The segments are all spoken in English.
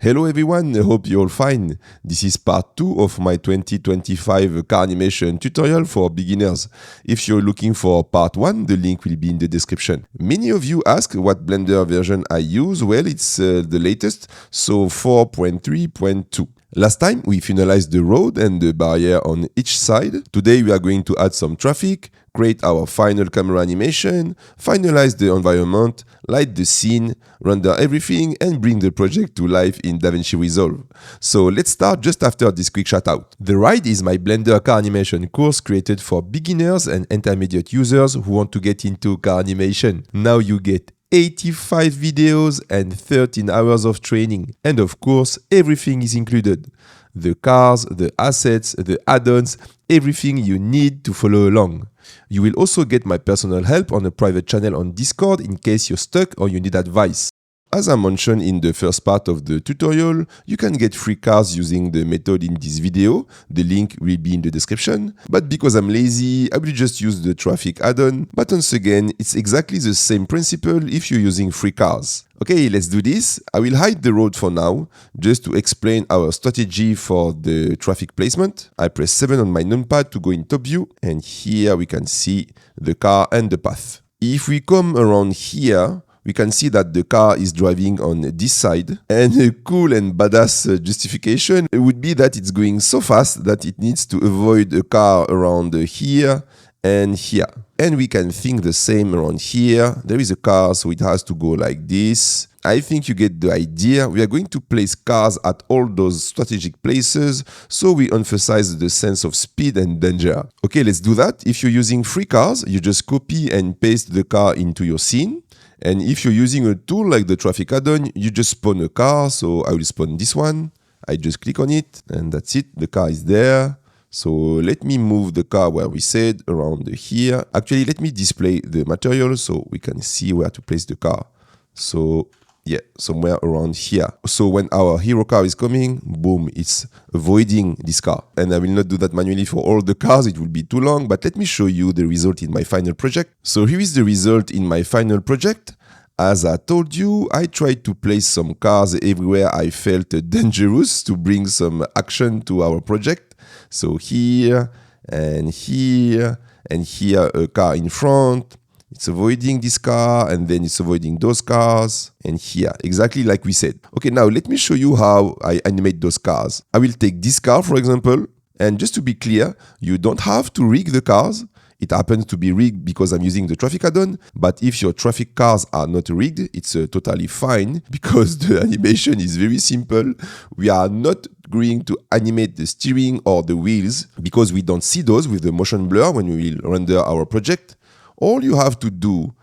Hello everyone, I hope you're all fine. This is part 2 of my 2025 car animation tutorial for beginners. If you're looking for part 1, the link will be in the description. Many of you ask what Blender version I use. Well, it's the latest, so 4.3.2. Last time we finalized the road and the barrier on each side. Today we are going to add some traffic, create our final camera animation, finalize the environment, light the scene, render everything, and bring the project to life in DaVinci Resolve. So let's start just after this quick shout out. The ride is my Blender car animation course created for beginners and intermediate users who want to get into car animation. Now you get 85 videos and 13 hours of training. And of course, everything is included. The cars, the assets, the add-ons, everything you need to follow along. You will also get my personal help on a private channel on Discord in case you're stuck or you need advice. As I mentioned in the first part of the tutorial, you can get free cars using the method in this video. The link will be in the description. But because I'm lazy, I will just use the traffic add-on. But once again, it's exactly the same principle if you're using free cars. Okay, let's do this. I will hide the road for now, just to explain our strategy for the traffic placement. I press 7 on my numpad to go in top view, and here we can see the car and the path. If we come around here, we can see that the car is driving on this side, and a cool and badass justification would be that it's going so fast that it needs to avoid a car around here and here. And we can think the same around here. There is a car, so it has to go like this. I think you get the idea. We are going to place cars at all those strategic places, so we emphasize the sense of speed and danger. Okay, let's do that. If you're using free cars, you just copy and paste the car into your scene. And if you're using a tool like the traffic add-on, you just spawn a car. So I will spawn this one. I just click on it and that's it. The car is there. So let me move the car where we said around here. Actually, let me display the material so we can see where to place the car. So yeah, somewhere around here. So when our hero car is coming, boom, it's avoiding this car. And I will not do that manually for all the cars, it will be too long, but let me show you the result in my final project. So here is the result in my final project. As I told you, I tried to place some cars everywhere I felt dangerous to bring some action to our project. So here, and here, and here a car in front. It's avoiding this car, and then it's avoiding those cars, and here, exactly like we said. Okay, now let me show you how I animate those cars. I will take this car, for example, and just to be clear, you don't have to rig the cars. It happens to be rigged because I'm using the traffic add-on, but if your traffic cars are not rigged, it's totally fine because the animation is very simple. We are not going to animate the steering or the wheels because we don't see those with the motion blur when we will render our project. All you have to do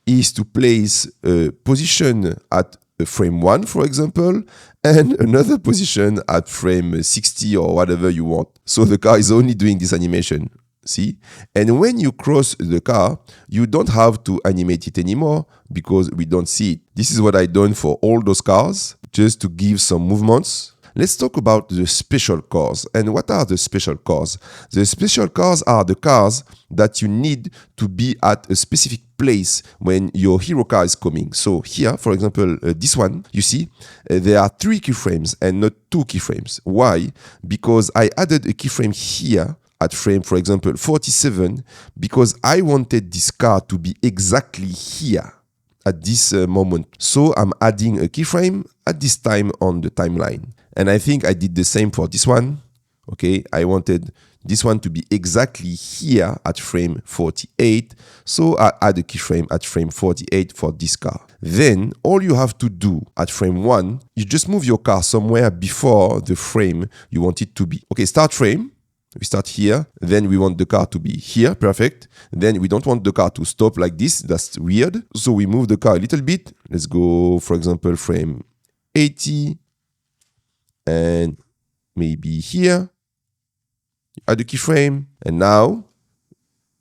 is to place a position at frame 1, for example, and another position at frame 60 or whatever you want. So the car is only doing this animation. See? And when you cross the car, you don't have to animate it anymore because we don't see it. This is what I done for all those cars, just to give some movements. Let's talk about the special cars. And what are the special cars? The special cars are the cars that you need to be at a specific place when your hero car is coming. So here, for example, this one, you see, there are 3 keyframes and not 2 keyframes. Why? Because I added a keyframe here at frame, for example, 47, because I wanted this car to be exactly here at this moment. So I'm adding a keyframe at this time on the timeline. And I think I did the same for this one. Okay, I wanted this one to be exactly here at frame 48. So I add a keyframe at frame 48 for this car. Then all you have to do at frame 1, you just move your car somewhere before the frame you want it to be. Okay, start frame. We start here, then we want the car to be here, perfect. Then we don't want the car to stop like this, that's weird. So we move the car a little bit. Let's go, for example, frame 80. And maybe here. Add the keyframe. And now,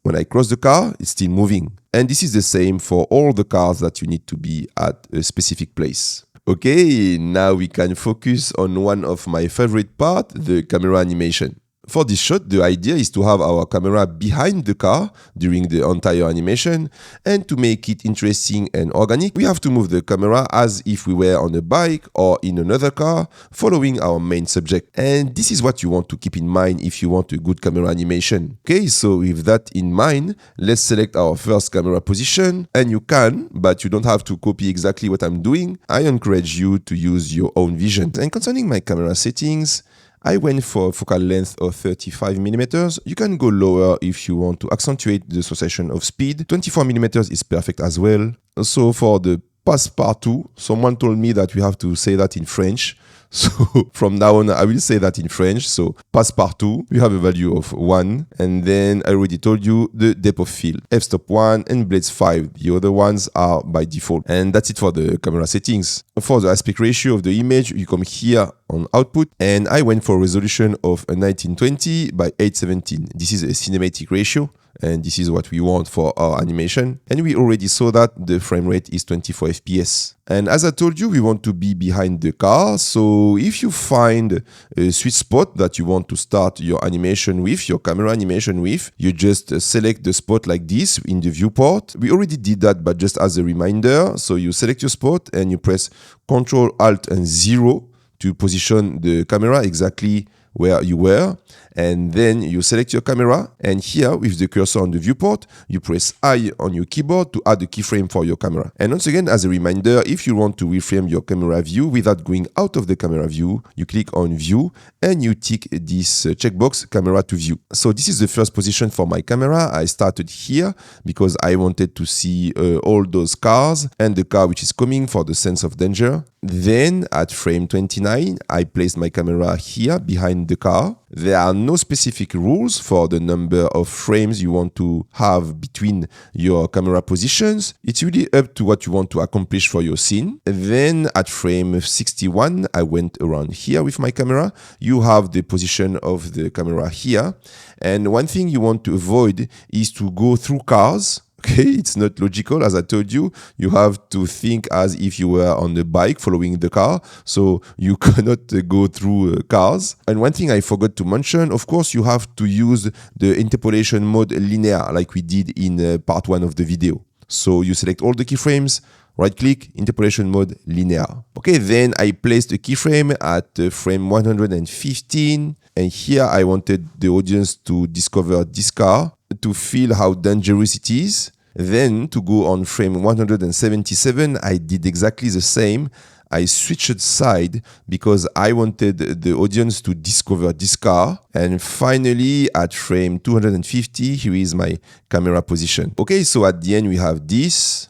when I cross the car, it's still moving. And this is the same for all the cars that you need to be at a specific place. Okay, now we can focus on one of my favorite parts, the camera animation. For this shot, the idea is to have our camera behind the car during the entire animation, and to make it interesting and organic, we have to move the camera as if we were on a bike or in another car, following our main subject. And this is what you want to keep in mind if you want a good camera animation. Okay, so with that in mind, let's select our first camera position, and you can, but you don't have to copy exactly what I'm doing. I encourage you to use your own vision. And concerning my camera settings, I went for a focal length of 35mm. You can go lower if you want to accentuate the sensation of speed. 24mm is perfect as well. So for the passe-partout, someone told me that we have to say that in French. So from now on, I will say that in French. So passe-partout, we have a value of 1. And then I already told you the depth of field. F-stop 1 and blades 5. The other ones are by default. And that's it for the camera settings. For the aspect ratio of the image, you come here on output. And I went for a resolution of a 1920 by 817. This is a cinematic ratio. And this is what we want for our animation. And we already saw that the frame rate is 24 FPS. And as I told you, we want to be behind the car. So if you find a sweet spot that you want to start your animation with, your camera animation with, you just select the spot like this in the viewport. We already did that, but just as a reminder. So you select your spot and you press Ctrl, Alt, and 0 to position the camera exactly where you were, and then you select your camera, and here with the cursor on the viewport, you press I on your keyboard to add a keyframe for your camera. And once again, as a reminder, if you want to reframe your camera view without going out of the camera view, you click on View, and you tick this checkbox, Camera to View. So this is the first position for my camera. I started here because I wanted to see all those cars, and the car which is coming for the sense of danger. Then at frame 29, I placed my camera here behind the car. There are no specific rules for the number of frames you want to have between your camera positions. It's really up to what you want to accomplish for your scene. Then at frame 61, I went around here with my camera. You have the position of the camera here. And one thing you want to avoid is to go through cars. Okay, it's not logical. As I told you, you have to think as if you were on a bike following the car. So you cannot go through cars. And one thing I forgot to mention, of course, you have to use the interpolation mode linear like we did in part 1 of the video. So you select all the keyframes, right click, interpolation mode linear. Okay, then I placed a keyframe at frame 115. And here I wanted the audience to discover this car, to feel how dangerous it is. Then to go on frame 177, I did exactly the same. I switched side because I wanted the audience to discover this car. And finally, at frame 250, here is my camera position. Okay, so at the end we have this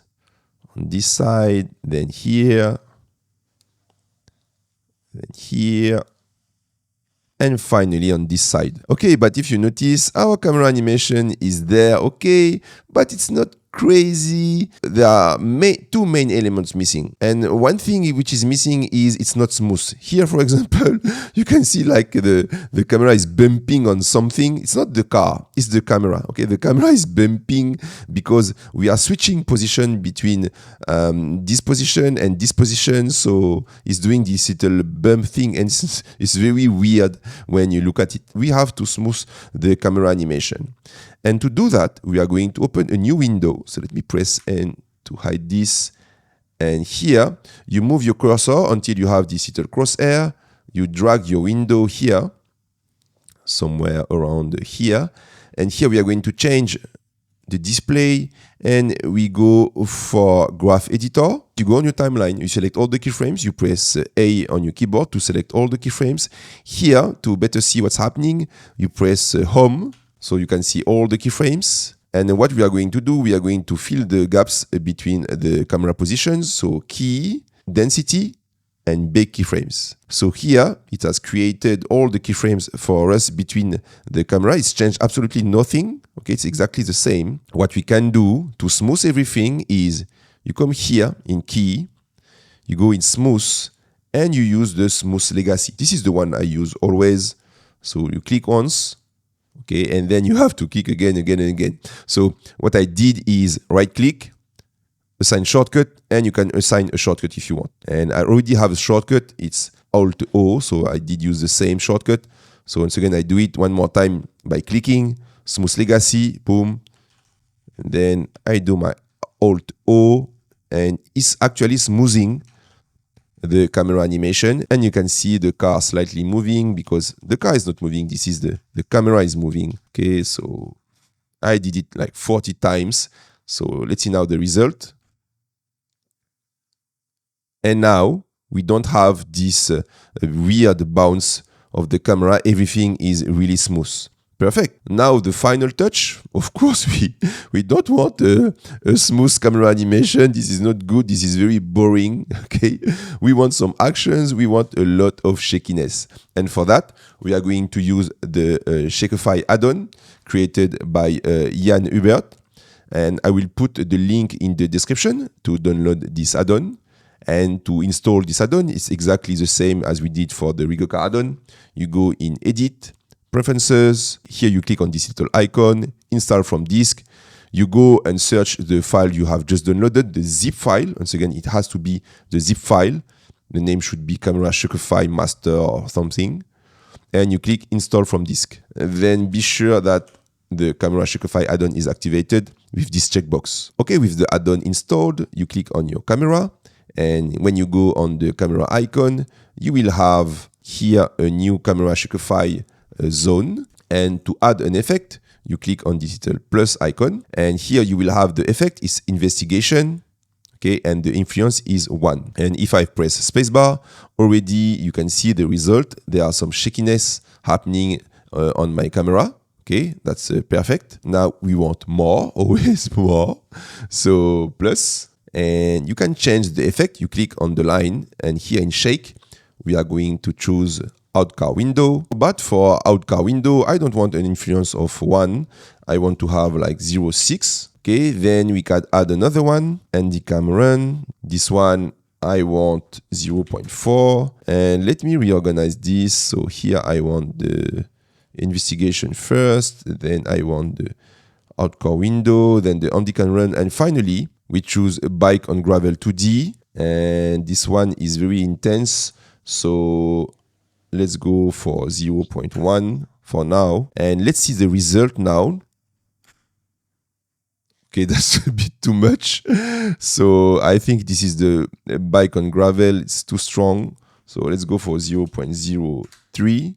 on this side, then here, and finally on this side. Okay, but if you notice, our camera animation is there, okay, but it's not crazy. There are two main elements missing. And one thing which is missing is it's not smooth. Here, for example, you can see like the camera is bumping on something. It's not the car, it's the camera. Okay, the camera is bumping because we are switching position between this position and this position. So it's doing this little bump thing, and it's very weird when you look at it. We have to smooth the camera animation. And to do that, we are going to open a new window. So let me press N to hide this. And here, you move your cursor until you have this little crosshair. You drag your window here, somewhere around here. And here we are going to change the display. And we go for Graph Editor. You go on your timeline, you select all the keyframes. You press A on your keyboard to select all the keyframes. Here, to better see what's happening, you press Home. So you can see all the keyframes. And what we are going to do, we are going to fill the gaps between the camera positions. So key, density, and bake keyframes. So here, it has created all the keyframes for us between the camera. It's changed absolutely nothing. Okay, it's exactly the same. What we can do to smooth everything is you come here in key, you go in smooth, and you use the smooth legacy. This is the one I use always. So you click once. Okay, and then you have to click again and again. So what I did is right click, assign shortcut, and you can assign a shortcut if you want. And I already have a shortcut, it's Alt O, so I did use the same shortcut. So once again, I do it one more time by clicking, Smooth Legacy, boom. And then I do my Alt O, and it's actually smoothing the camera animation, and you can see the car slightly moving because the car is not moving. This is the camera is moving. Okay, so I did it like 40 times. So let's see now the result. And now we don't have this weird bounce of the camera. Everything is really smooth. Perfect. Now the final touch. Of course, we don't want a smooth camera animation. This is not good. This is very boring. Okay. We want some actions. We want a lot of shakiness. And for that, we are going to use the Shakify add-on created by Jan Hubert. And I will put the link in the description to download this add-on. And to install this add-on, it's exactly the same as we did for the Rigocar add-on. You go in Edit, Preferences. Here you click on this little icon, Install from disk. You go and search the file you have just downloaded, the zip file. Once again, it has to be the zip file. The name should be Camera Shakify Master or something. And you click Install from disk. Then be sure that the Camera Shakify add-on is activated with this checkbox. Okay, with the add-on installed, you click on your camera. And when you go on the camera icon, you will have here a new Camera Shakify zone. And to add an effect, you click on this little plus icon. And here you will have the effect is investigation. Okay, and the influence is 1. And if I press spacebar, already you can see the result. There are some shakiness happening on my camera. Okay, that's perfect. Now we want more, always more. So plus. And you can change the effect. You click on the line, and here in Shake, we are going to choose Out Car Window. But for Out Car Window, I don't want an influence of 1. I want to have like 0.6. Okay, then we can add another one, and the Cameron. This one, I want 0.4. And let me reorganize this. So here I want the investigation first, then I want the Out Car Window, then the Andy Cameron, and finally, we choose a bike on gravel 2D, and this one is very intense. So let's go for 0.1 for now. And let's see the result now. Okay, that's a bit too much. So I think this is the bike on gravel. It's too strong. So let's go for 0.03.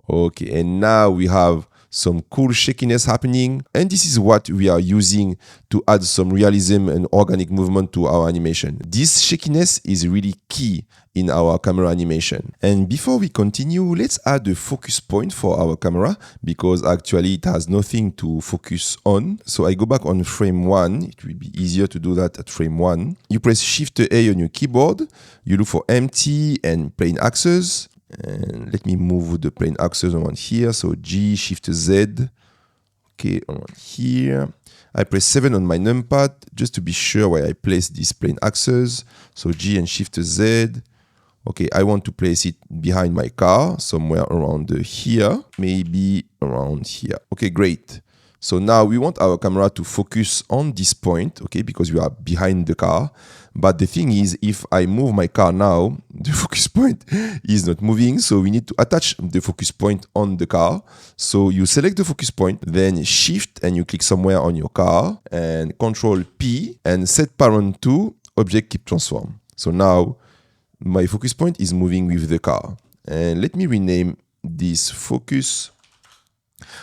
Okay, and now we have some cool shakiness happening. And this is what we are using to add some realism and organic movement to our animation. This shakiness is really key in our camera animation. And before we continue, let's add a focus point for our camera, because actually it has nothing to focus on. So I go back on frame 1. It will be easier to do that at frame 1. You press Shift A on your keyboard. You look for empty and plane axes. And let me move the plane axes around here. So G, Shift Z. Okay, around here. I press 7 on my numpad just to be sure where I place these plane axes. So G and Shift Z. Okay, I want to place it behind my car, somewhere around here, maybe around here. Okay, great. So now we want our camera to focus on this point, okay, because we are behind the car. But the thing is, if I move my car now, the focus point is not moving. So we need to attach the focus point on the car. So you select the focus point, then Shift and you click somewhere on your car and Control P and set parent to object keep transform. So now my focus point is moving with the car. And let me rename this focus.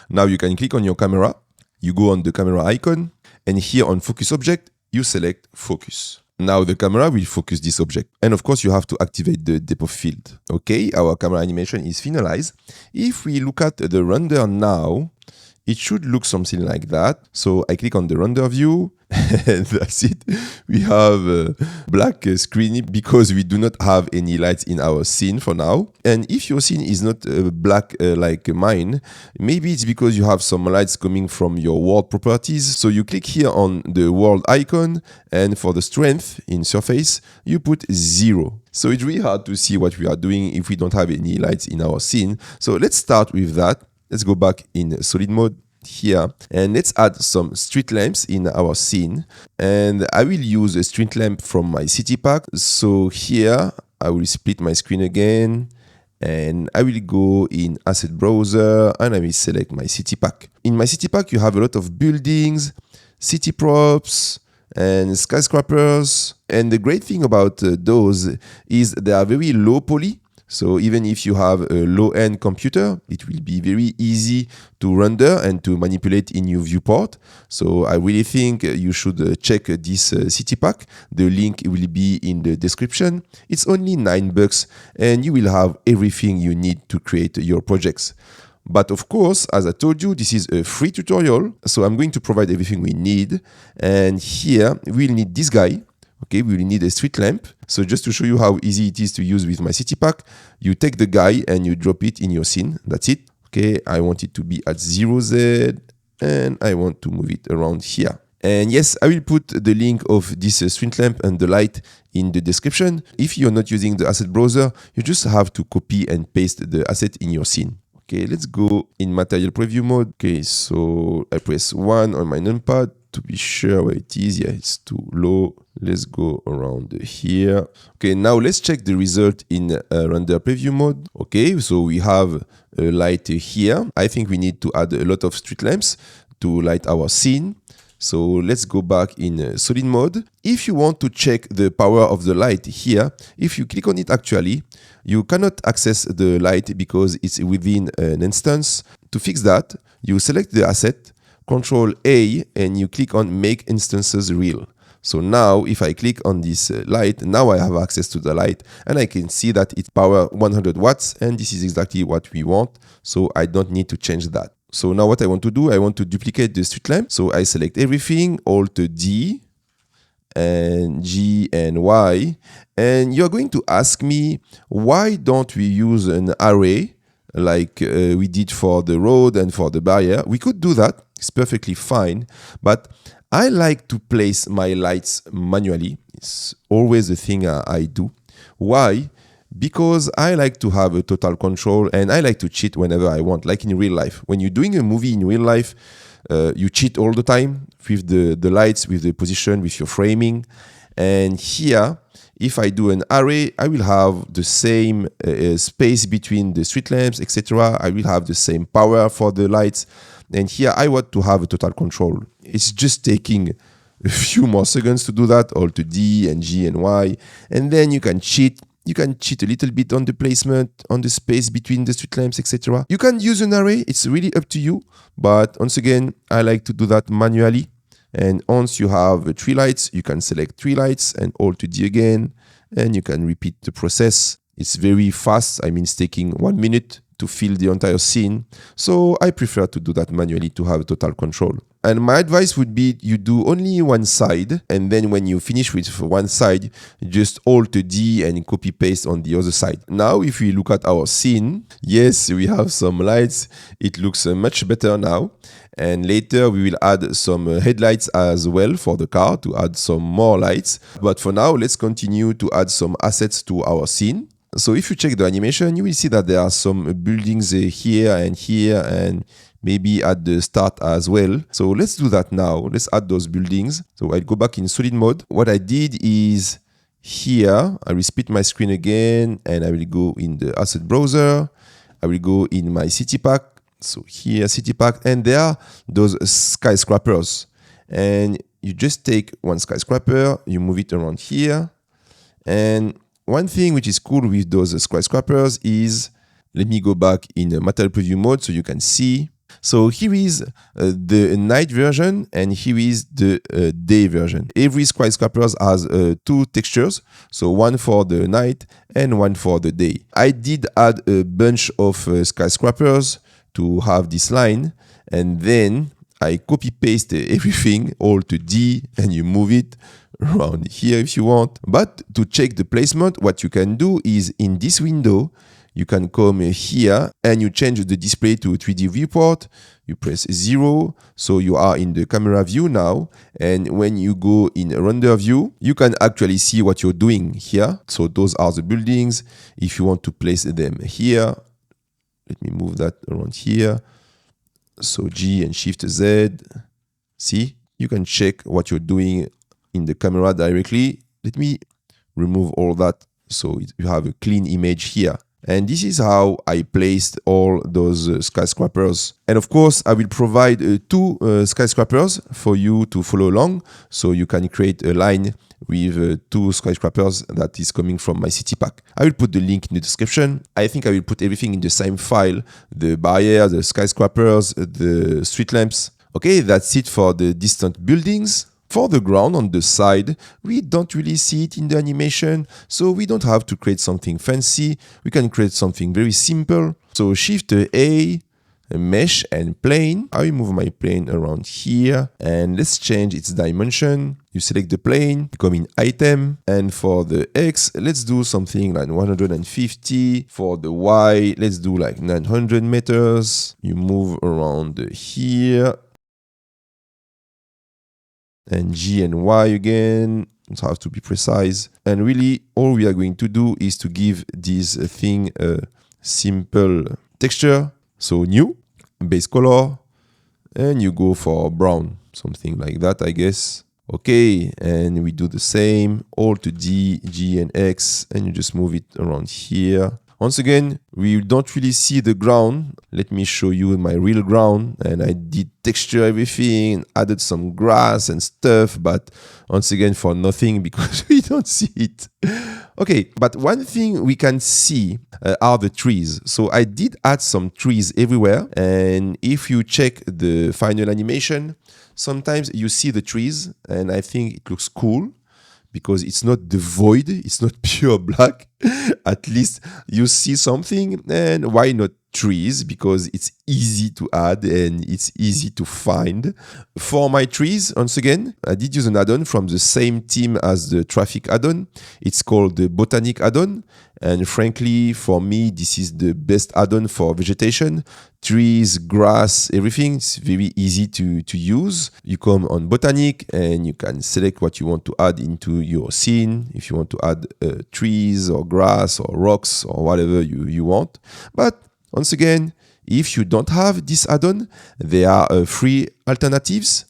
Now you can click on your camera. You go on the camera icon, and here on focus object, you select focus. Now the camera will focus this object. And of course, you have to activate the depth of field. Okay, our camera animation is finalized. If we look at the render now, it should look something like that. So I click on the render view, and that's it. We have a black screen because we do not have any lights in our scene for now. And if your scene is not black like mine, maybe it's because you have some lights coming from your world properties. So you click here on the world icon, and for the strength in surface, you put 0. So it's really hard to see what we are doing if we don't have any lights in our scene. So let's start with that. Let's go back in solid mode here, and let's add some street lamps in our scene. And I will use a street lamp from my city pack. So here I will split my screen again, and I will go in Asset Browser and I will select my city pack. In my city pack, you have a lot of buildings, city props, and skyscrapers. And the great thing about those is they are very low poly. So even if you have a low-end computer, it will be very easy to render and to manipulate in your viewport. So I really think you should check this city pack. The link will be in the description. It's only $9 and you will have everything you need to create your projects. But of course, as I told you, this is a free tutorial. So I'm going to provide everything we need. And here we'll need this guy. Okay, we will need a street lamp. So just to show you how easy it is to use with my city pack, you take the guy and you drop it in your scene. That's it. Okay, I want it to be at 0Z and I want to move it around here. And yes, I will put the link of this street lamp and the light in the description. If you're not using the asset browser, you just have to copy and paste the asset in your scene. Okay, let's go in material preview mode. Okay, so I press 1 on my numpad to be sure where it is. Yeah, it's too low. Let's go around here. Okay, now let's check the result in render preview mode. Okay, so we have a light here. I think we need to add a lot of street lamps to light our scene. So let's go back in solid mode. If you want to check the power of the light here, if you click on it actually, you cannot access the light because it's within an instance. To fix that, you select the asset, Control A, and you click on Make Instances Real. So now if I click on this light, now I have access to the light and I can see that it's power 100 watts and this is exactly what we want. So I don't need to change that. So now what I want to do, I want to duplicate the street lamp. So I select everything, Alt D and G and Y. And you're going to ask me, why don't we use an array like we did for the road and for the barrier? We could do that. It's perfectly fine. But I like to place my lights manually. It's always the thing I do. Why? Because I like to have a total control and I like to cheat whenever I want, like in real life. When you're doing a movie in real life, you cheat all the time with the lights, with the position, with your framing. And here, if I do an array, I will have the same space between the street lamps, etc. I will have the same power for the lights. And here I want to have a total control. It's just taking a few more seconds to do that, Alt D and G and Y. And then you can cheat. You can cheat a little bit on the placement, on the space between the street lamps, etc. You can use an array. It's really up to you. But once again, I like to do that manually. And once you have 3 lights, you can select 3 lights and Alt D again. And you can repeat the process. It's very fast. I mean, it's taking 1 minute to fill the entire scene. So I prefer to do that manually to have total control. And my advice would be you do only one side. And then when you finish with one side, just Alt D and copy paste on the other side. Now, if we look at our scene, yes, we have some lights. It looks much better now. And later we will add some headlights as well for the car to add some more lights. But for now, let's continue to add some assets to our scene. So if you check the animation, you will see that there are some buildings here and maybe at the start as well. So let's do that now. Let's add those buildings. So I'll go back in solid mode. What I did is here, I will split my screen again and I will go in the asset browser. I will go in my city pack. So here, city pack, and there are those skyscrapers. And you just take one skyscraper, you move it around here. And one thing which is cool with those skyscrapers is, let me go back in material preview mode so you can see. So here is the night version and here is the day version. Every skyscraper has 2 textures, so one for the night and one for the day. I did add a bunch of skyscrapers to have this line, and then I copy paste everything, Alt D, and you move it around here if you want. But to check the placement, what you can do is in this window, you can come here and you change the display to 3D viewport. You press 0, so you are in the camera view now. And when you go in render view, you can actually see what you're doing here. So those are the buildings. If you want to place them here, let me move that around here. So G and Shift Z. See, you can check what you're doing in the camera directly. Let me remove all that so you have a clean image here. And this is how I placed all those skyscrapers. And of course, I will provide two skyscrapers for you to follow along. So you can create a line with two skyscrapers that is coming from my city pack. I will put the link in the description. I think I will put everything in the same file. The barrier, the skyscrapers, the street lamps. Okay, that's it for the distant buildings. For the ground on the side, we don't really see it in the animation, so we don't have to create something fancy. We can create something very simple. So Shift A, mesh and plane. I will move my plane around here and let's change its dimension. You select the plane, you come in item, and for the X, let's do something like 150. For the Y, let's do like 900 meters. You move around here. And G and Y again, don't have to be precise. And really, all we are going to do is to give this thing a simple texture. So new, base color, and you go for brown, something like that, I guess. Okay, and we do the same, all to D, G and X, and you just move it around here. Once again, we don't really see the ground. Let me show you my real ground. And I did texture everything, added some grass and stuff, but once again for nothing because we don't see it. Okay, but one thing we can see are the trees. So I did add some trees everywhere. And if you check the final animation, sometimes you see the trees and I think it looks cool. Because it's not the void, it's not pure black. At least you see something, and why not trees? Because it's easy to add and it's easy to find. For my trees, once again, I did use an add-on from the same team as the traffic add-on. It's called the Botanic add-on. And frankly, for me, this is the best add-on for vegetation. Trees, grass, everything. It's very easy to use. You come on Botanic and you can select what you want to add into your scene. If you want to add trees or grass or rocks or whatever you want. But once again, if you don't have this add-on, there are free alternatives.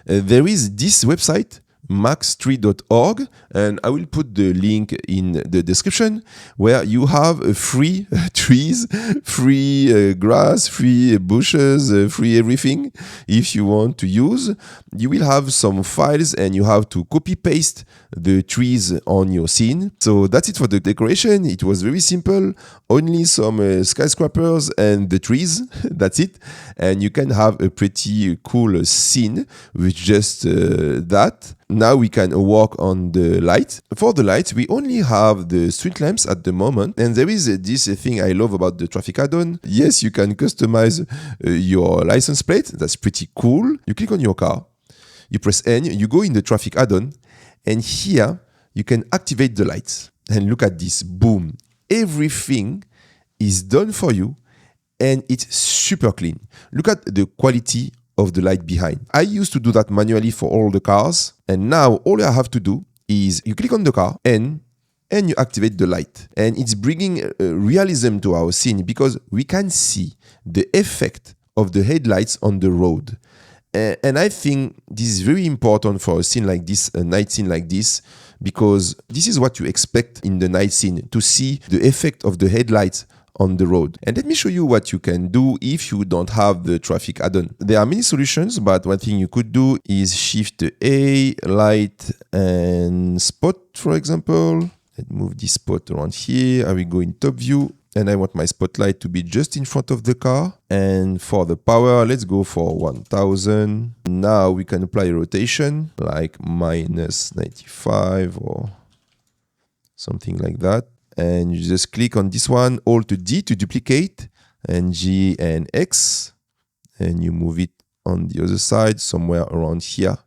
There is this website, max3.org, and I will put the link in the description where you have free trees, free grass, free bushes, free everything. If you want to use, you will have some files and you have to copy paste the trees on your scene. So that's it for the decoration. It was very simple, only some skyscrapers and the trees. That's it. And you can have a pretty cool scene with just that. Now we can work on the light. For the light, we only have the street lamps at the moment. And there is this thing I love about the traffic add-on. Yes, you can customize your license plate. That's pretty cool. You click on your car. You press N. You go in the traffic add-on. And here, you can activate the lights. And look at this. Boom. Everything is done for you. And it's super clean. Look at the quality of the light behind. I used to do that manually for all the cars, and now all I have to do is you click on the car and you activate the light, and it's bringing realism to our scene because we can see the effect of the headlights on the road. And I think this is very important for a scene like this, a night scene like this, because this is what you expect in the night scene, to see the effect of the headlights on the road. And let me show you what you can do if you don't have the traffic add-on. There are many solutions, but one thing you could do is Shift A, light and spot, for example. Let's move this spot around here. I will go in top view and I want my spotlight to be just in front of the car. And for the power, let's go for 1000. Now we can apply a rotation like -95 or something like that. And you just click on this one, Alt to D to duplicate, and G and X, and you move it on the other side, somewhere around here.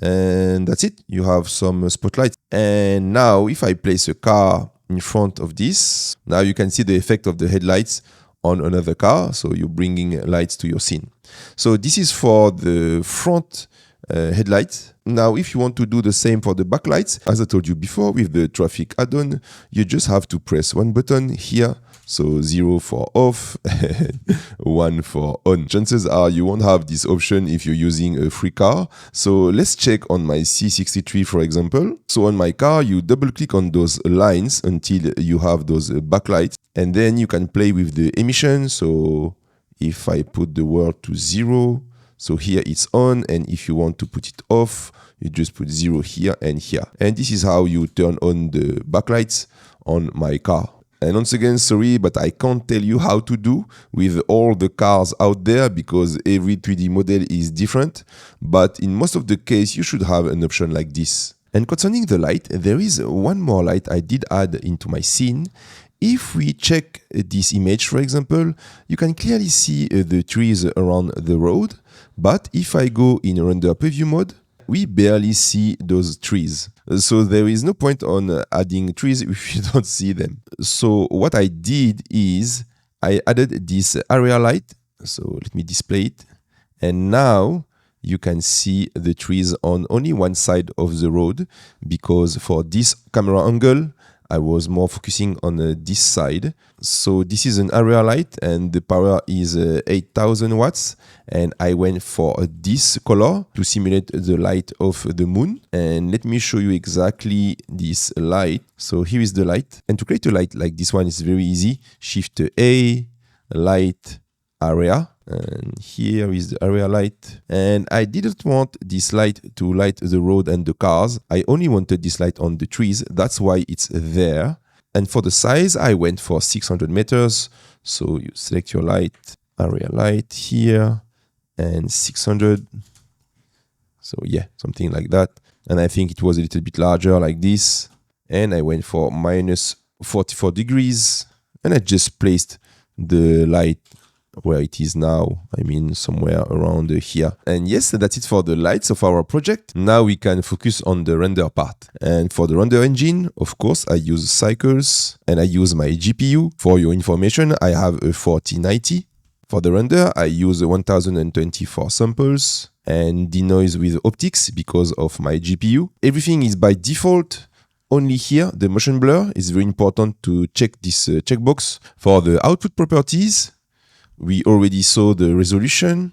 And that's it. You have some spotlights. And now if I place a car in front of this, now you can see the effect of the headlights on another car. So you're bringing lights to your scene. So this is for the front headlights. Now, if you want to do the same for the backlights, as I told you before, with the traffic add-on, you just have to press one button here. So 0 for off and 1 for on. Chances are you won't have this option if you're using a free car. So let's check on my C63, for example. So on my car, you double click on those lines until you have those backlights. And then you can play with the emission. So if I put the world to 0, so here it's on, and if you want to put it off, you just put 0 here and here. And this is how you turn on the backlights on my car. And once again, sorry, but I can't tell you how to do with all the cars out there because every 3D model is different. But in most of the case, you should have an option like this. And concerning the light, there is one more light I did add into my scene. If we check this image, for example, you can clearly see the trees around the road. But if I go in render preview mode, we barely see those trees. So there is no point on adding trees if you don't see them. So what I did is I added this area light. So let me display it. And now you can see the trees on only one side of the road because for this camera angle, I was more focusing on this side. So this is an area light and the power is 8000 watts. And I went for this color to simulate the light of the moon. And let me show you exactly this light. So here is the light. And to create a light like this one is very easy. Shift A, light, area. And here is the area light. And I didn't want this light to light the road and the cars. I only wanted this light on the trees. That's why it's there. And for the size, I went for 600 meters. So you select your light, area light here, and 600. So yeah, something like that. And I think it was a little bit larger like this. And I went for minus 44 degrees. And I just placed the light where it is now, I mean somewhere around here. And yes, that's it for the lights of our project. Now we can focus on the render part. And for the render engine, of course, I use cycles and I use my GPU. For your information, I have a 4090. For the render, I use 1024 samples and denoise with optics because of my GPU. Everything is by default. Only here, the motion blur is very important to check this checkbox. For the output properties, we already saw the resolution,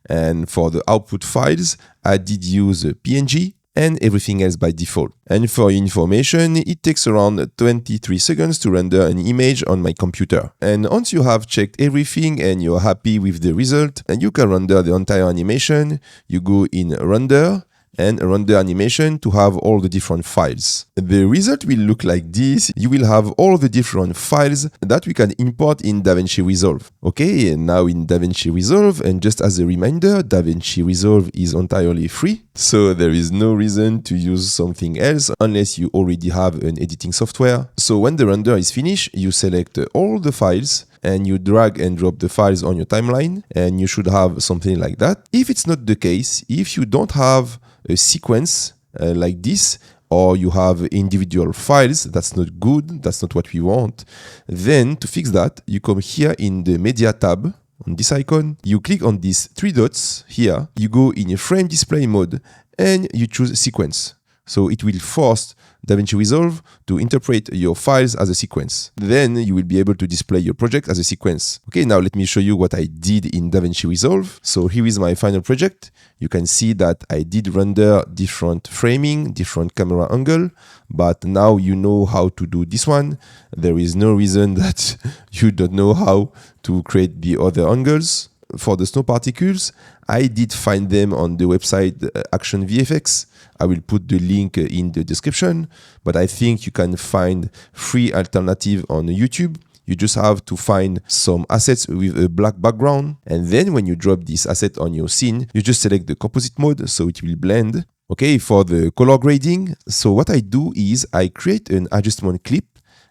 and for the output files, I did use PNG and everything else by default. And for your information, it takes around 23 seconds to render an image on my computer. And once you have checked everything and you're happy with the result, and you can render the entire animation, you go in render and render animation to have all the different files. The result will look like this. You will have all the different files that we can import in DaVinci Resolve. Okay, and now in DaVinci Resolve, and just as a reminder, DaVinci Resolve is entirely free. So there is no reason to use something else unless you already have an editing software. So when the render is finished, you select all the files and you drag and drop the files on your timeline, and you should have something like that. If it's not the case, if you don't have a sequence like this, or you have individual files, that's not good, that's not what we want. Then to fix that, you come here in the media tab on this icon, you click on these 3 dots here, you go in a frame display mode and you choose sequence. So it will force DaVinci Resolve to interpret your files as a sequence. Then you will be able to display your project as a sequence. Okay, now let me show you what I did in DaVinci Resolve. So here is my final project. You can see that I did render different framing, different camera angle, but now you know how to do this one. There is no reason that you don't know how to create the other angles. For the snow particles, I did find them on the website Action VFX. I will put the link in the description, but I think you can find free alternative on YouTube. You just have to find some assets with a black background. And then when you drop this asset on your scene, you just select the composite mode so it will blend. Okay, for the color grading, so what I do is I create an adjustment clip,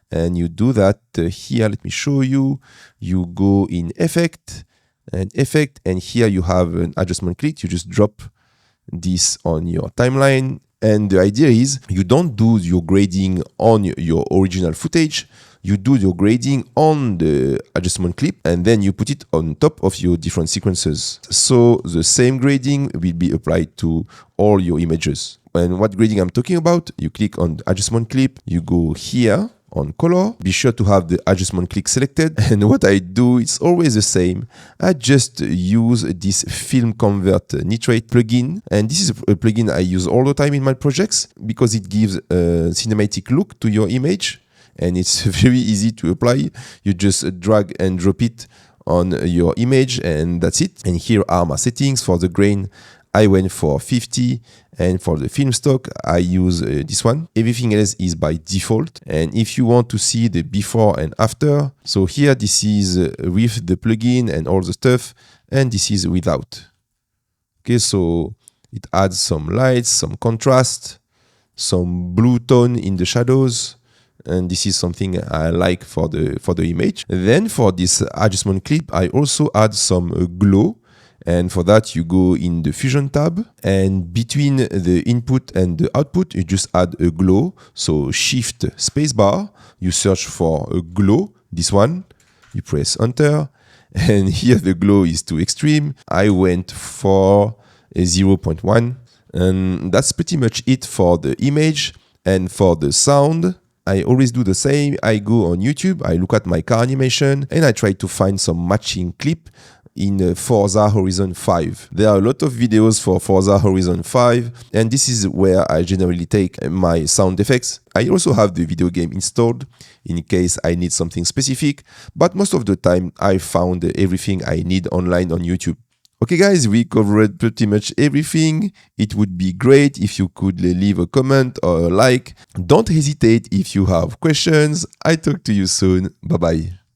and you do that here. Let me show you. You go in effect, and here you have an adjustment clip. You just drop this on your timeline, and the idea is you don't do your grading on your original footage. You do your grading on the adjustment clip, and then you put it on top of your different sequences. So the same grading will be applied to all your images. And what grading I'm talking about, you click on the adjustment clip, you go here on color, be sure to have the adjustment click selected. And what I do, it's always the same. I just use this film convert nitrate plugin. And this is a plugin I use all the time in my projects because it gives a cinematic look to your image. and it's very easy to apply. You just drag and drop it on your image, and that's it. And here are my settings. For the grain, I went for 50, and for the film stock, I use this one. Everything else is by default. And if you want to see the before and after, so here this is with the plugin and all the stuff, and this is without. Okay, so it adds some lights, some contrast, some blue tone in the shadows, and this is something I like for the image. Then for this adjustment clip, I also add some glow. And for that, you go in the Fusion tab, and between the input and the output, you just add a glow. So Shift spacebar, you search for a glow, this one, you press enter, and here the glow is too extreme. I went for a 0.1, and that's pretty much it for the image. And for the sound, I always do the same. I go on YouTube, I look at my car animation, and I try to find some matching clip in Forza Horizon 5. There are a lot of videos for Forza Horizon 5, and this is where I generally take my sound effects. I also have the video game installed in case I need something specific, but most of the time I found everything I need online on YouTube. Okay guys, we covered pretty much everything. It would be great if you could leave a comment or a like. Don't hesitate if you have questions. I talk to you soon. Bye bye.